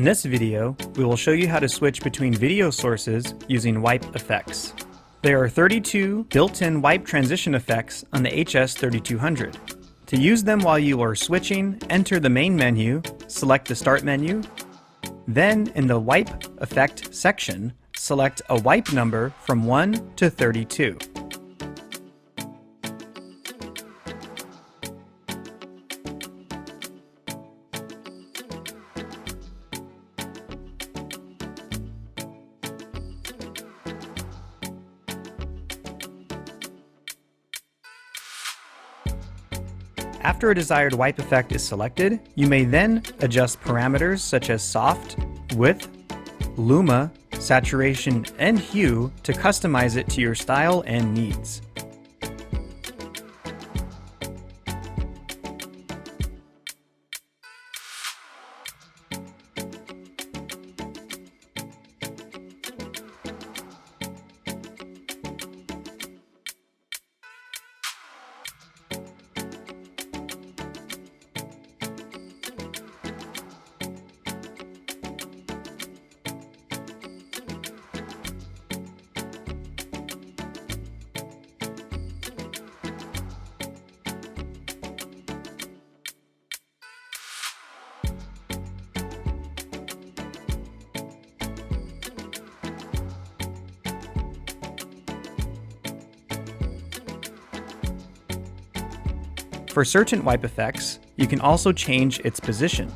In this video, we will show you how to switch between video sources using wipe effects. There are 32 built-in wipe transition effects on the HS3200. To use them while you are switching, enter the main menu, select the Start menu, then in the Wipe Effect section, select a wipe number from 1 to 32. After a desired wipe effect is selected, you may then adjust parameters such as soft, width, luma, saturation, and hue to customize it to your style and needs. For certain wipe effects, you can also change its position.